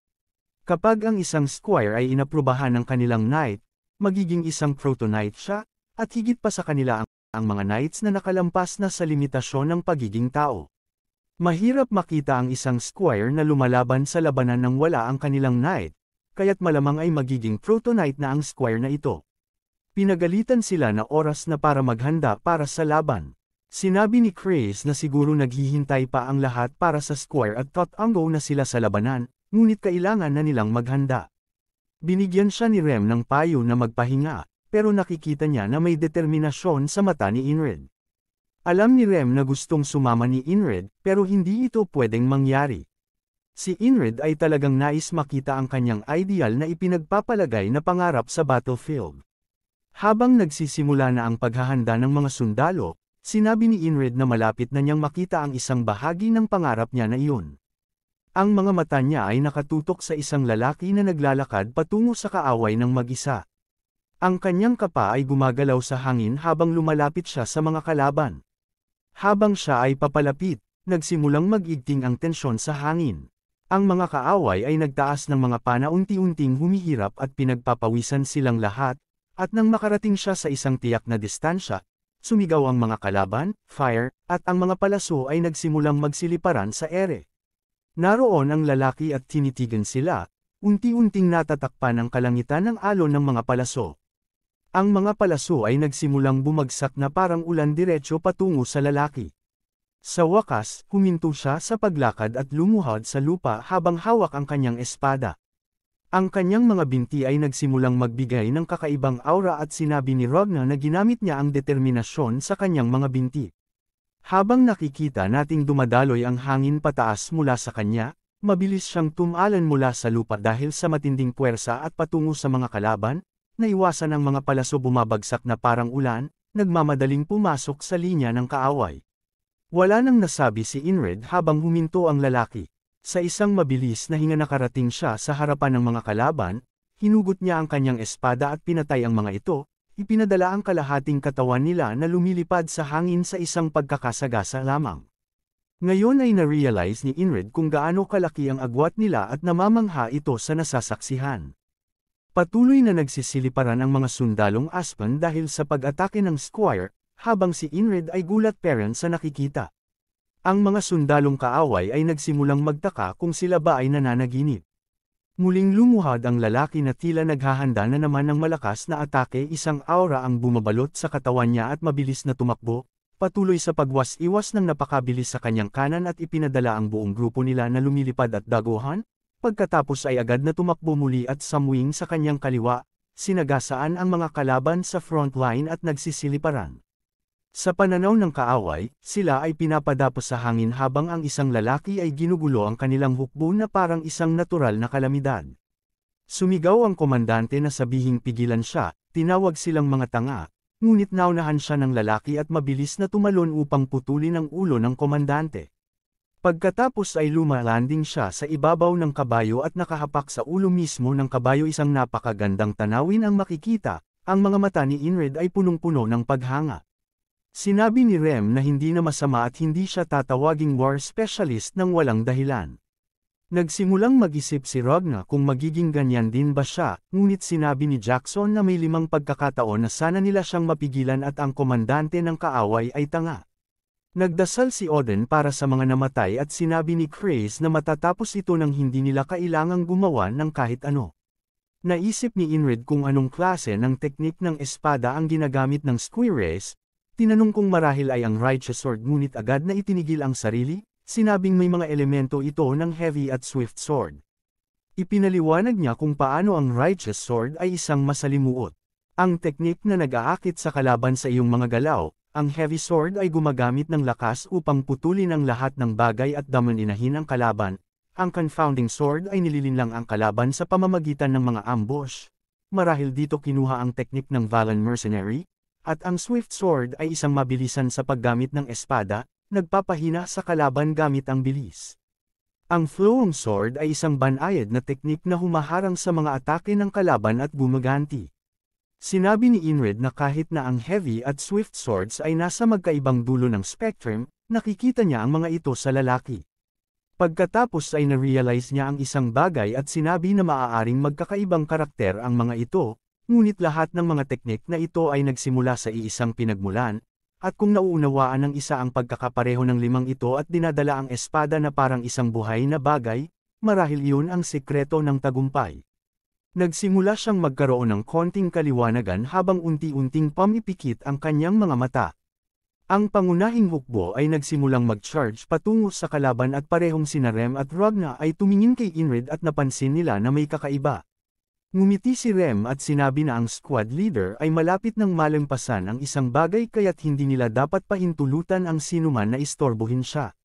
Kapag ang isang squire ay inaprubahan ng kanilang knight, magiging isang proto-knight siya, at higit pa sa kanila ang mga knights na nakalampas na sa limitasyon ng pagiging tao. Mahirap makita ang isang squire na lumalaban sa labanan nang wala ang kanilang knight, kaya't malamang ay magiging proto-knight na ang squire na ito. Pinagalitan sila na oras na para maghanda para sa laban. Sinabi ni Chris na siguro naghihintay pa ang lahat para sa squire at tatango na sila sa labanan, ngunit kailangan na nilang maghanda. Binigyan siya ni Rem ng payo na magpahinga, pero nakikita niya na may determinasyon sa mata ni Inrid. Alam ni Rem na gustong sumama ni Inrid, pero hindi ito pwedeng mangyari. Si Inrid ay talagang nais makita ang kanyang ideal na ipinagpapalagay na pangarap sa battlefield. Habang nagsisimula na ang paghahanda ng mga sundalo, sinabi ni Inrid na malapit na niyang makita ang isang bahagi ng pangarap niya na iyon. Ang mga mata niya ay nakatutok sa isang lalaki na naglalakad patungo sa kaaway ng mag-isa. Ang kanyang kapa ay gumagalaw sa hangin habang lumalapit siya sa mga kalaban. Habang siya ay papalapit, nagsimulang mag-igting ang tensyon sa hangin. Ang mga kaaway ay nagtaas ng mga pana, unti-unting humihirap at pinagpapawisan silang lahat, at nang makarating siya sa isang tiyak na distansya, sumigaw ang mga kalaban, fire, at ang mga palaso ay nagsimulang magsiliparan sa ere. Naroon ang lalaki at tinitigan sila, unti-unting natatakpan ang kalangitan ng alon ng mga palaso. Ang mga palaso ay nagsimulang bumagsak na parang ulan diretso patungo sa lalaki. Sa wakas, huminto siya sa paglakad at lumuhod sa lupa habang hawak ang kanyang espada. Ang kanyang mga binti ay nagsimulang magbigay ng kakaibang aura at sinabi ni Ragna na ginamit niya ang determinasyon sa kanyang mga binti. Habang nakikita nating dumadaloy ang hangin pataas mula sa kanya, mabilis siyang tumalan mula sa lupa dahil sa matinding puwersa at patungo sa mga kalaban, naiwasan ang mga palaso bumabagsak na parang ulan, nagmamadaling pumasok sa linya ng kaaway. Wala nang nasabi si Inrid habang huminto ang lalaki. Sa isang mabilis na hinga nakarating siya sa harapan ng mga kalaban, hinugot niya ang kanyang espada at pinatay ang mga ito. Ipinadala ang kalahating katawan nila na lumilipad sa hangin sa isang pagkakasagasa lamang. Ngayon ay na-realize ni Inrid kung gaano kalaki ang agwat nila at namamangha ito sa nasasaksihan. Patuloy na nagsisiliparan ang mga sundalong Aspen dahil sa pag-atake ng squire, habang si Inrid ay gulat parent sa nakikita. Ang mga sundalong kaaway ay nagsimulang magtaka kung sila ba ay nananaginip. Muling lumuhod ang lalaki na tila naghahanda na naman ng malakas na atake, isang aura ang bumabalot sa katawan niya at mabilis na tumakbo, patuloy sa pagwas-iwas ng napakabilis sa kanyang kanan at ipinadala ang buong grupo nila na lumilipad at daguhan, pagkatapos ay agad na tumakbo muli at sumwing sa kanyang kaliwa, sinagasaan ang mga kalaban sa front line at nagsisiliparan. Sa pananaw ng kaaway, sila ay pinapadapos sa hangin habang ang isang lalaki ay ginugulo ang kanilang hukbo na parang isang natural na kalamidad. Sumigaw ang komandante na sabihing pigilan siya, tinawag silang mga tanga, ngunit naunahan siya ng lalaki at mabilis na tumalon upang putulin ang ulo ng komandante. Pagkatapos ay lumalanding siya sa ibabaw ng kabayo at nakahapak sa ulo mismo ng kabayo, isang napakagandang tanawin ang makikita, ang mga mata ni Inrid ay punong-puno ng paghanga. Sinabi ni Rem na hindi na masama at hindi siya tatawaging war specialist ng walang dahilan. Nagsimulang mag-isip si Ragna kung magiging ganyan din ba siya, ngunit sinabi ni Jackson na may 5 pagkakataon na sana nila siyang mapigilan at ang komandante ng kaaway ay tanga. Nagdasal si Odin para sa mga namatay at sinabi ni Chris na matatapos ito nang hindi nila kailangang gumawa ng kahit ano. Naisip ni Inrid kung anong klase ng teknik ng espada ang ginagamit ng Squires, tinanong kung marahil ay ang Righteous Sword ngunit agad na itinigil ang sarili. Sinabing may mga elemento ito ng heavy at swift sword. Ipinaliwanag niya kung paano ang Righteous Sword ay isang masalimuot. Ang teknik na nag-aakit sa kalaban sa iyong mga galaw, ang heavy sword ay gumagamit ng lakas upang putulin ang lahat ng bagay at daman-inahin ang kalaban. Ang confounding sword ay nililinlang ang kalaban sa pamamagitan ng mga ambush. Marahil dito kinuha ang teknik ng Valan Mercenary, at ang swift sword ay isang mabilisan sa paggamit ng espada, nagpapahina sa kalaban gamit ang bilis. Ang flowing sword ay isang banayad na teknik na humaharang sa mga atake ng kalaban at gumaganti. Sinabi ni Inrid na kahit na ang heavy at swift swords ay nasa magkaibang dulo ng spectrum, nakikita niya ang mga ito sa lalaki. Pagkatapos ay na-realize niya ang isang bagay at sinabi na maaaring magkakaibang karakter ang mga ito, ngunit lahat ng mga teknik na ito ay nagsimula sa iisang pinagmulan. At kung nauunawaan ng isa ang pagkakapareho ng 5 ito at dinadala ang espada na parang isang buhay na bagay, marahil iyon ang sekreto ng tagumpay. Nagsimula siyang magkaroon ng konting kaliwanagan habang unti-unting pamipikit ang kanyang mga mata. Ang pangunahing hukbo ay nagsimulang mag-charge patungo sa kalaban at parehong sina Rem at Ragna ay tumingin kay Inrid at napansin nila na may kakaiba. Ngumiti si Rem at sinabi na ang squad leader ay malapit ng malampasan ang isang bagay kaya't hindi nila dapat pahintulutan ang sinuman na istorbohin siya.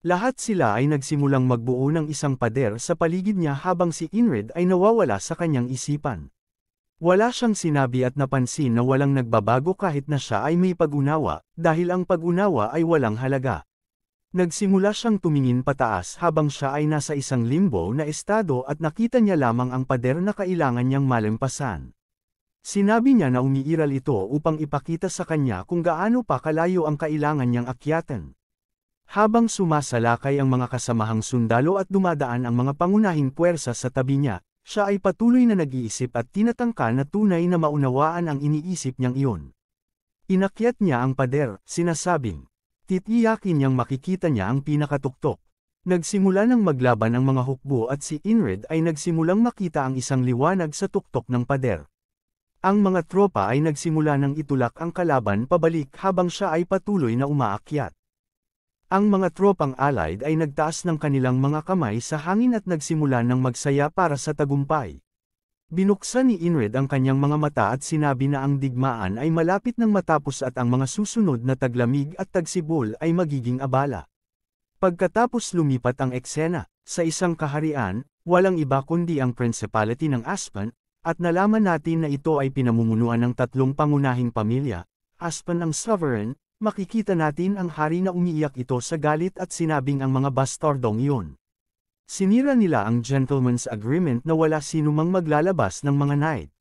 Lahat sila ay nagsimulang magbuo ng isang pader sa paligid niya habang si Inrid ay nawawala sa kanyang isipan. Wala siyang sinabi at napansin na walang nagbabago kahit na siya ay may pag-unawa, dahil ang pag-unawa ay walang halaga. Nagsimula siyang tumingin pataas habang siya ay nasa isang limbo na estado at nakita niya lamang ang pader na kailangan niyang malampasan. Sinabi niya na umiiral ito upang ipakita sa kanya kung gaano pa kalayo ang kailangan niyang akyatan. Habang sumasalakay ang mga kasamahang sundalo at dumadaan ang mga pangunahing puwersa sa tabi niya, siya ay patuloy na nag-iisip at tinatangka na tunay na maunawaan ang iniisip niyang iyon. Inakyat niya ang pader, sinasabing, titiyakin niyang makikita niya ang pinakatuktok. Nagsimula ng maglaban ang mga hukbo at si Inrid ay nagsimulang makita ang isang liwanag sa tuktok ng pader. Ang mga tropa ay nagsimula ng itulak ang kalaban pabalik habang siya ay patuloy na umaakyat. Ang mga tropang allied ay nagtaas ng kanilang mga kamay sa hangin at nagsimula ng magsaya para sa tagumpay. Binuksan ni Inrid ang kanyang mga mata at sinabi na ang digmaan ay malapit nang matapos at ang mga susunod na taglamig at tagsibol ay magiging abala. Pagkatapos lumipat ang eksena, sa isang kaharian, walang iba kundi ang Principality ng Aspen, at nalaman natin na ito ay pinamumunuan ng 3 pangunahing pamilya, Aspen ang sovereign, makikita natin ang hari na umiiyak ito sa galit at sinabing ang mga bastardong iyon. Sinira nila ang gentleman's agreement na wala sinumang maglalabas ng mga knight.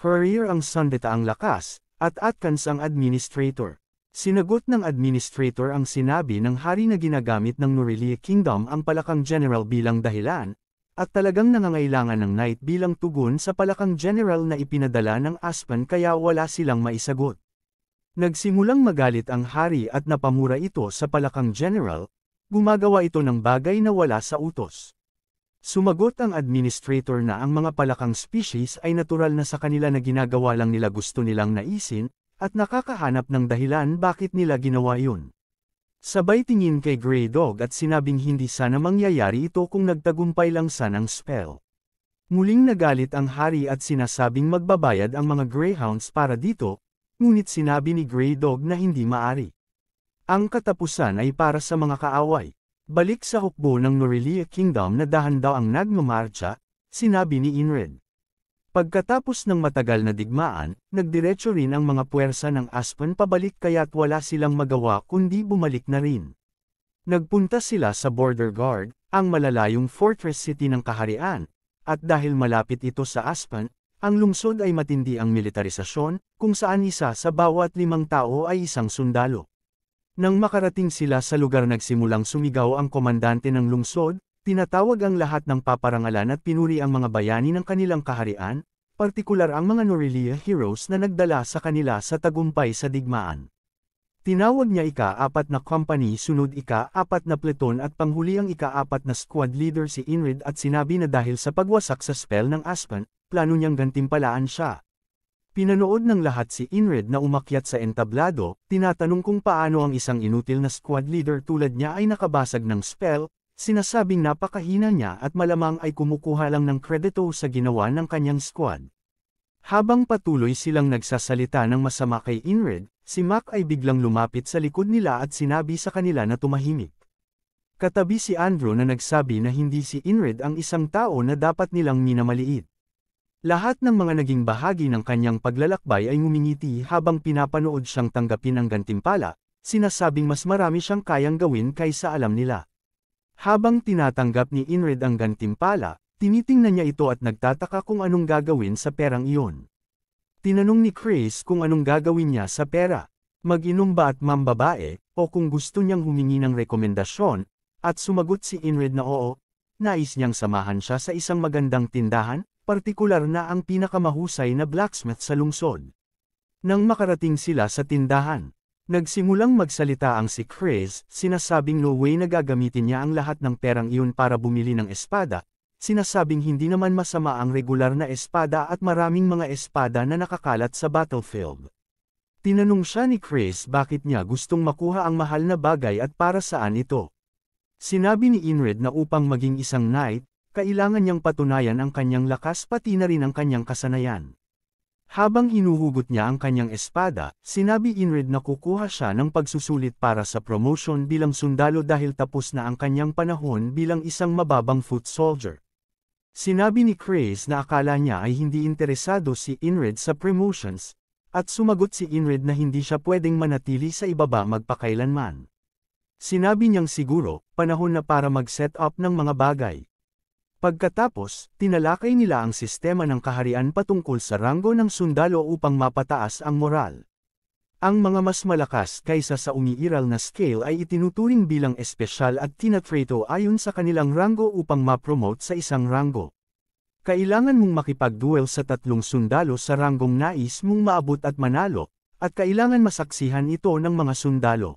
Hurrier ang sundeta ang lakas, at Atkins ang administrator. Sinagot ng administrator ang sinabi ng hari na ginagamit ng Norelia Kingdom ang palakang general bilang dahilan, at talagang nangangailangan ng knight bilang tugon sa palakang general na ipinadala ng Aspen kaya wala silang maisagot. Nagsimulang magalit ang hari at napamura ito sa palakang general, gumagawa ito ng bagay na wala sa utos. Sumagot ang administrator na ang mga palakang species ay natural na sa kanila na ginagawa lang nila gusto nilang naisin, at nakakahanap ng dahilan bakit nila ginawa yun. Sabay tingin kay Grey Dog at sinabing hindi sana mangyayari ito kung nagtagumpay lang sana ang spell. Muling nagalit ang hari at sinasabing magbabayad ang mga Greyhounds para dito, ngunit sinabi ni Grey Dog na hindi maari. Ang katapusan ay para sa mga kaaway. Balik sa hukbo ng Norelia Kingdom na dahan daw ang nagmamarcha, sinabi ni Inrid. Pagkatapos ng matagal na digmaan, nagdiretso rin ang mga puwersa ng Aspen pabalik kaya't wala silang magawa kundi bumalik na rin. Nagpunta sila sa Border Guard, ang malalayong fortress city ng kaharian, at dahil malapit ito sa Aspen, ang lungsod ay matindi ang militarisasyon, kung saan isa sa bawat 5 tao ay isang sundalo. Nang makarating sila sa lugar nagsimulang sumigaw ang komandante ng lungsod, Tinatawag ang lahat ng paparangalan at pinuri ang mga bayani ng kanilang kaharian, partikular ang mga Norelia heroes na nagdala sa kanila sa tagumpay sa digmaan. Tinawag niya ika-4 na company sunod ika-4 na pluton at panghuli ang ika-4 na squad leader si Inrid at sinabi na dahil sa pagwasak sa spell ng Aspen, plano niyang gantimpalaan siya. Pinanood ng lahat si Inrid na umakyat sa entablado, tinatanong kung paano ang isang inutil na squad leader tulad niya ay nakabasag ng spell, sinasabing napakahina niya at malamang ay kumukuha lang ng kredito sa ginawa ng kanyang squad. Habang patuloy silang nagsasalita ng masama kay Inrid, si Mac ay biglang lumapit sa likod nila at sinabi sa kanila na tumahimik. Katabi si Andrew na nagsabi na hindi si Inrid ang isang tao na dapat nilang minamaliit. Lahat ng mga naging bahagi ng kanyang paglalakbay ay ngumingiti habang pinapanood siyang tanggapin ang gantimpala, sinasabing mas marami siyang kayang gawin kaysa alam nila. Habang tinatanggap ni Inrid ang gantimpala, tinitingnan niya ito at nagtataka kung anong gagawin sa perang iyon. Tinanong ni Chris kung anong gagawin niya sa pera, mag-inom ba at mambabae, o kung gusto niyang humingi ng rekomendasyon, at sumagot si Inrid na oo, nais niyang samahan siya sa isang magandang tindahan, partikular na ang pinakamahusay na blacksmith sa lungsod. Nang makarating sila sa tindahan, nagsimulang magsalita ang si Chris, sinasabing no way na gagamitin niya ang lahat ng perang iyon para bumili ng espada, sinasabing hindi naman masama ang regular na espada at maraming mga espada na nakakalat sa battlefield. Tinanong siya ni Chris bakit niya gustong makuha ang mahal na bagay at para saan ito. Sinabi ni Inrid na upang maging isang knight, kailangan niyang patunayan ang kanyang lakas pati na rin ang kanyang kasanayan. Habang hinuhugot niya ang kanyang espada, sinabi Inrid na kukuha siya ng pagsusulit para sa promotion bilang sundalo dahil tapos na ang kanyang panahon bilang isang mababang foot soldier. Sinabi ni Chris na akala niya ay hindi interesado si Inrid sa promotions, at sumagot si Inrid na hindi siya pwedeng manatili sa ibaba magpakailanman. Sinabi niyang siguro, panahon na para mag-set up ng mga bagay. Pagkatapos, tinalakay nila ang sistema ng kaharian patungkol sa ranggo ng sundalo upang mapataas ang moral. Ang mga mas malakas kaysa sa umiiral na scale ay itinuturing bilang espesyal at tinatrato ayon sa kanilang ranggo upang ma-promote sa isang ranggo. Kailangan mong makipag-duel sa 3 sundalo sa ranggong nais mong maabot at manalo, at kailangan masaksihan ito ng mga sundalo.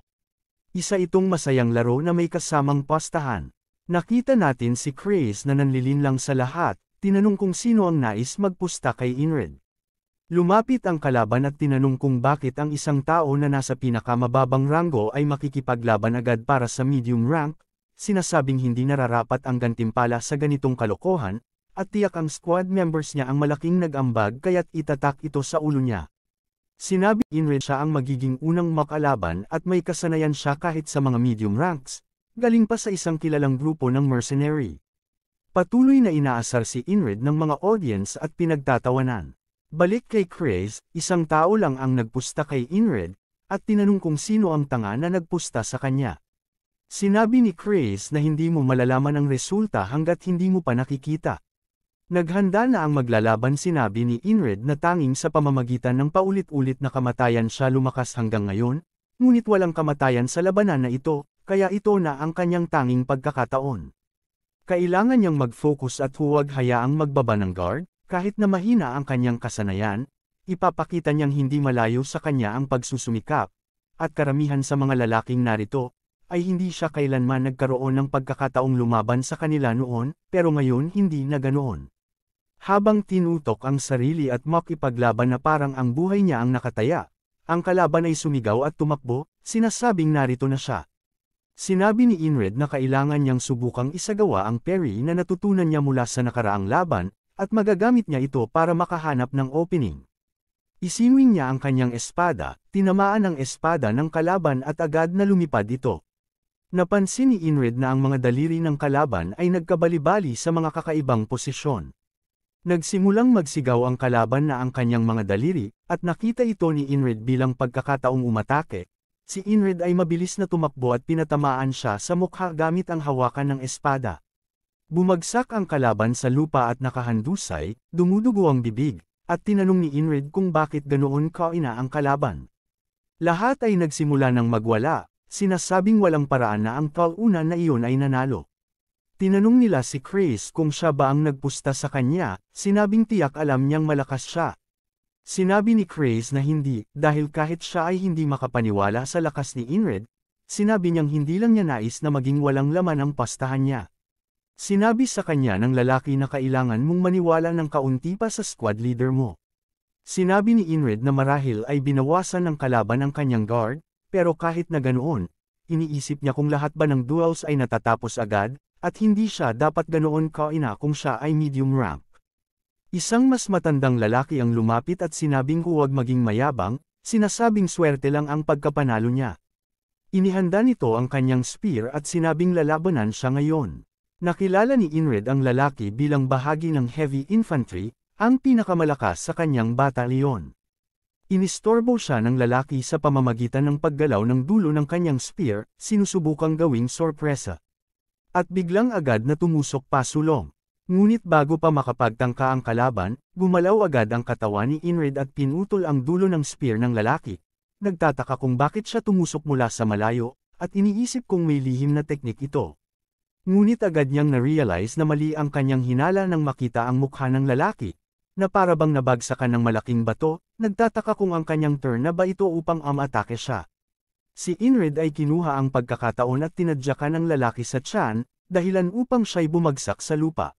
Isa itong masayang laro na may kasamang pastahan. Nakita natin si Chris na nanlilinlang sa lahat, tinanong kung sino ang nais magpusta kay Inrid. Lumapit ang kalaban at tinanong kung bakit ang isang tao na nasa pinakamababang ranggo ay makikipaglaban agad para sa medium rank, sinasabing hindi nararapat ang gantimpala sa ganitong kalokohan, at tiyak ang squad members niya ang malaking nag-ambag kaya't itatak ito sa ulo niya. Sinabi Inrid siya ang magiging unang makalaban at may kasanayan siya kahit sa mga medium ranks, galing pa sa isang kilalang grupo ng mercenary. Patuloy na inaasar si Inrid ng mga audience at pinagtatawanan. Balik kay Chris, isang tao lang ang nagpusta kay Inrid, at tinanong kung sino ang tanga na nagpusta sa kanya. Sinabi ni Chris na hindi mo malalaman ang resulta hanggat hindi mo pa nakikita. Naghanda na ang maglalaban sinabi ni Inrid na tanging sa pamamagitan ng paulit-ulit na kamatayan siya lumakas hanggang ngayon, ngunit walang kamatayan sa labanan na ito, kaya ito na ang kanyang tanging pagkakataon. Kailangan niyang mag-focus at huwag hayaang magbaba ng guard, kahit na mahina ang kanyang kasanayan, ipapakita niyang hindi malayo sa kanya ang pagsusumikap, at karamihan sa mga lalaking narito, ay hindi siya kailanman nagkaroon ng pagkakataong lumaban sa kanila noon, pero ngayon hindi na ganoon. Habang tinutok ang sarili at makipaglaban na parang ang buhay niya ang nakataya, ang kalaban ay sumigaw at tumakbo, sinasabing narito na siya. Sinabi ni Inrid na kailangan niyang subukang isagawa ang parry na natutunan niya mula sa nakaraang laban, at magagamit niya ito para makahanap ng opening. Isinuwing niya ang kanyang espada, tinamaan ang espada ng kalaban at agad na lumipad ito. Napansin ni Inrid na ang mga daliri ng kalaban ay nagkabali-bali sa mga kakaibang posisyon. Nagsimulang magsigaw ang kalaban na ang kanyang mga daliri, at nakita ito ni Inrid bilang pagkakataong umatake. Si Inrid ay mabilis na tumakbo at pinatamaan siya sa mukha gamit ang hawakan ng espada. Bumagsak ang kalaban sa lupa at nakahandusay, dumudugo ang bibig, at tinanong ni Inrid kung bakit ganoon kaina ang kalaban. Lahat ay nagsimula ng magwala, sinasabing walang paraan na ang talunan na iyon ay nanalo. Tinanong nila si Chris kung siya ba ang nagpusta sa kanya, sinabing tiyak alam niyang malakas siya. Sinabi ni Chris na hindi, dahil kahit siya ay hindi makapaniwala sa lakas ni Ingrid, sinabi niyang hindi lang niya nais na maging walang laman ang pastahan niya. Sinabi sa kanya ng lalaki na kailangan mong maniwala ng kaunti pa sa squad leader mo. Sinabi ni Ingrid na marahil ay binawasan ng kalaban ang kanyang guard, pero kahit na ganoon, iniisip niya kung lahat ba ng duels ay natatapos agad, at hindi siya dapat ganoon kaina kung siya ay medium rank. Isang mas matandang lalaki ang lumapit at sinabing huwag maging mayabang, sinasabing swerte lang ang pagkapanalo niya. Inihanda nito ang kanyang spear at sinabing lalabanan siya ngayon. Nakilala ni Ingrid ang lalaki bilang bahagi ng heavy infantry, ang pinakamalakas sa kanyang batalyon. Inistorbo siya ng lalaki sa pamamagitan ng paggalaw ng dulo ng kanyang spear, sinusubukang gawing sorpresa. At biglang agad na tumusok pa sulong. Ngunit bago pa makapagtangka ang kalaban, gumalaw agad ang katawan ni Ingrid at pinutol ang dulo ng spear ng lalaki. Nagtataka kung bakit siya tumusok mula sa malayo, at iniisip kung may lihim na teknik ito. Ngunit agad niyang na-realize na mali ang kanyang hinala nang makita ang mukha ng lalaki, na parabang nabagsakan ng malaking bato, nagtataka kung ang kanyang turn na ba ito upang amatake siya. Si Ingrid ay kinuha ang pagkakataon at tinadyakan ng lalaki sa tiyan, dahilan upang siya'y bumagsak sa lupa.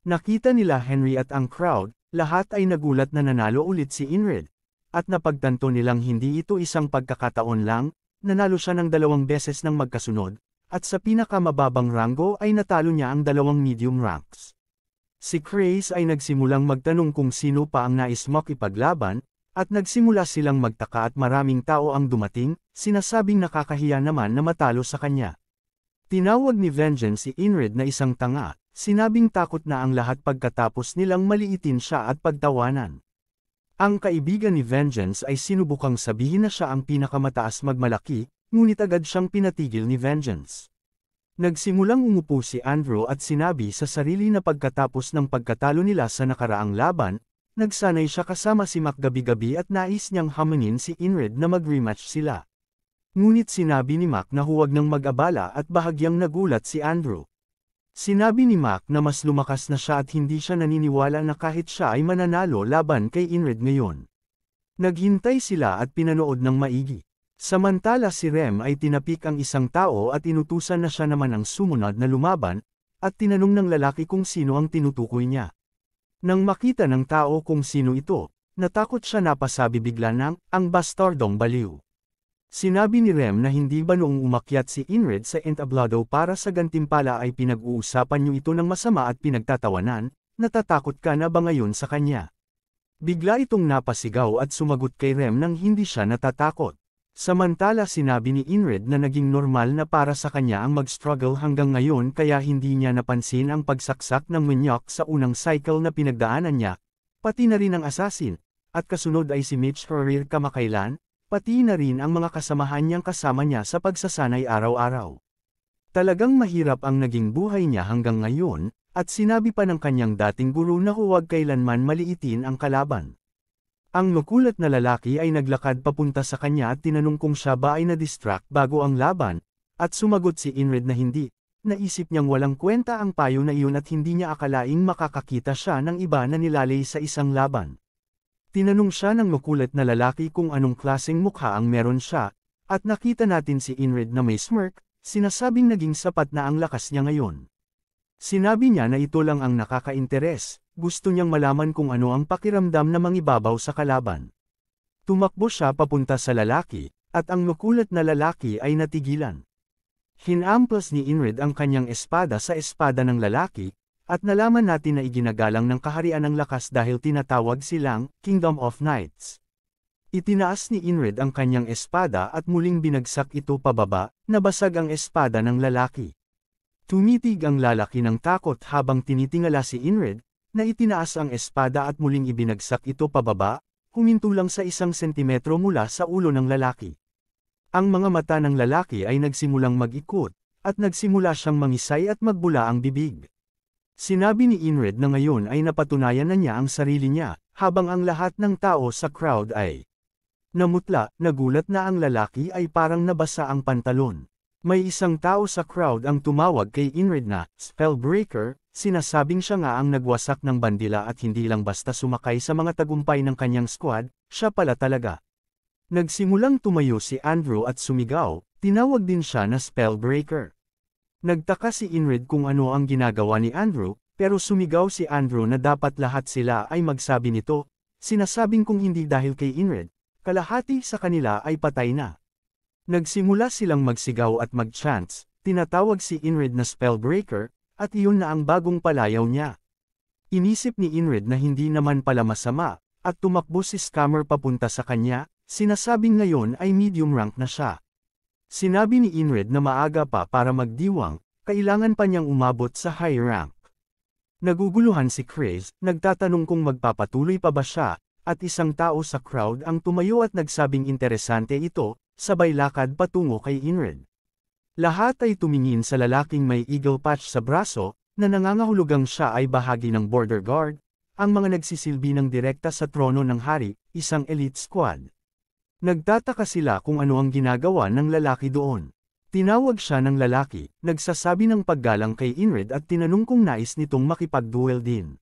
Nakita nila Henry at ang crowd, lahat ay nagulat na nanalo ulit si Ingrid. At napagtanto nilang hindi ito isang pagkakataon lang, nanalo siya ng 2 beses ng magkasunod, at sa pinakamababang ranggo ay natalo niya ang 2 medium ranks. Si Chris ay nagsimulang magtanong kung sino pa ang nais makipaglaban, at nagsimula silang magtaka at maraming tao ang dumating, sinasabing nakakahiya naman na matalo sa kanya. Tinawag ni Vengeance si Ingrid na isang tanga, sinabing takot na ang lahat pagkatapos nilang maliitin siya at pagtawanan. Ang kaibigan ni Vengeance ay sinubukang sabihin na siya ang pinakamataas magmalaki, ngunit agad siyang pinatigil ni Vengeance. Nagsimulang umupo si Andrew at sinabi sa sarili na pagkatapos ng pagkatalo nila sa nakaraang laban, nagsanay siya kasama si Mac gabi-gabi at nais niyang hamanin si Ingrid na mag-rematch sila. Ngunit sinabi ni Mac na huwag nang mag-abala at bahagyang nagulat si Andrew. Sinabi ni Mac na mas lumakas na siya at hindi siya naniniwala na kahit siya ay mananalo laban kay Ingrid ngayon. Naghintay sila at pinanood ng maigi. Samantala si Rem ay tinapik ang isang tao at inutusan na siya naman ang sumunod na lumaban, at tinanong ng lalaki kung sino ang tinutukoy niya. Nang makita ng tao kung sino ito, natakot siya napasabi bigla ng, ang bastardong baliw. Sinabi ni Rem na hindi ba noong umakyat si Ingrid sa entablado para sa gantimpala ay pinag-uusapan niyo ito ng masama at pinagtatawanan, natatakot ka na ba ngayon sa kanya? Bigla itong napasigaw at sumagot kay Rem nang hindi siya natatakot. Samantala sinabi ni Ingrid na naging normal na para sa kanya ang mag-struggle hanggang ngayon kaya hindi niya napansin ang pagsaksak ng Manyok sa unang cycle na pinagdaanan niya, pati na rin ang assassin, at kasunod ay si Mitch Career kamakailan, pati na rin ang mga kasamahan niyang kasama niya sa pagsasanay araw-araw. Talagang mahirap ang naging buhay niya hanggang ngayon, at sinabi pa ng kanyang dating guru na huwag kailanman maliitin ang kalaban. Ang makulat na lalaki ay naglakad papunta sa kanya at tinanong kung siya ba ay na-distract bago ang laban, at sumagot si Ingrid na hindi. Naisip niyang walang kwenta ang payo na iyon at hindi niya akalaing makakakita siya ng iba na nilalay sa isang laban. Tinanong siya ng makulat na lalaki kung anong klaseng mukha ang meron siya, at nakita natin si Ingrid na may smirk, sinasabing naging sapat na ang lakas niya ngayon. Sinabi niya na ito lang ang nakaka-interes, gusto niyang malaman kung ano ang pakiramdam na mangibabaw sa kalaban. Tumakbo siya papunta sa lalaki, at ang makulat na lalaki ay natigilan. Hinamplas ni Ingrid ang kanyang espada sa espada ng lalaki, at nalaman natin na iginagalang ng kaharian ng lakas dahil tinatawag silang Kingdom of Knights. Itinaas ni Ingrid ang kanyang espada at muling binagsak ito pababa, nabasag ang espada ng lalaki. Tumitig ang lalaki ng takot habang tinitingala si Ingrid, na itinaas ang espada at muling ibinagsak ito pababa, huminto lang sa 1 sentimetro mula sa ulo ng lalaki. Ang mga mata ng lalaki ay nagsimulang mag-ikot, at nagsimula siyang mangisay at magbula ang bibig. Sinabi ni Ingrid na ngayon ay napatunayan na niya ang sarili niya, habang ang lahat ng tao sa crowd ay namutla, nagulat na ang lalaki ay parang nabasa ang pantalon. May isang tao sa crowd ang tumawag kay Inrid na Spellbreaker, sinasabing siya nga ang nagwasak ng bandila at hindi lang basta sumakay sa mga tagumpay ng kanyang squad, siya pala talaga. Nagsimulang tumayo si Andrew at sumigaw, tinawag din siya na Spellbreaker. Nagtaka si Inrid kung ano ang ginagawa ni Andrew, pero sumigaw si Andrew na dapat lahat sila ay magsabi nito, sinasabing kung hindi dahil kay Inrid, kalahati sa kanila ay patay na. Nagsimula silang magsigaw at mag-chants, tinatawag si Inrid na Spellbreaker, at iyon na ang bagong palayaw niya. Inisip ni Inrid na hindi naman pala masama, at tumakbo si Scammer papunta sa kanya, sinasabing ngayon ay medium rank na siya. Sinabi ni Inrid na maaga pa para magdiwang, kailangan pa niyang umabot sa high rank. Naguguluhan si Chris, nagtatanong kung magpapatuloy pa ba siya, at isang tao sa crowd ang tumayo at nagsabing interesante ito, sabay lakad patungo kay Inrid. Lahat ay tumingin sa lalaking may eagle patch sa braso, na nangangahulugang siya ay bahagi ng border guard, ang mga nagsisilbi ng direkta sa trono ng hari, isang elite squad. Nagtataka sila kung ano ang ginagawa ng lalaki doon. Tinawag siya ng lalaki, nagsasabi ng paggalang kay Inrid at tinanong kung nais nitong makipag-duel din.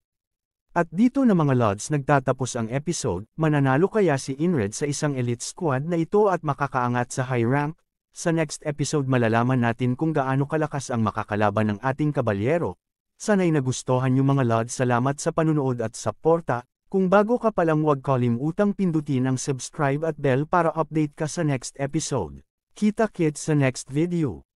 At dito na mga lods nagtatapos ang episode, mananalo kaya si Inrid sa isang elite squad na ito at makakaangat sa high rank? Sa next episode malalaman natin kung gaano kalakas ang makakalaban ng ating kabalyero. Sana'y nagustuhan niyo mga lods, salamat sa panunood at suporta. Kung bago ka pa lang huwag kalimutang pindutin ang subscribe at bell para update ka sa next episode. Kita-kits sa next video.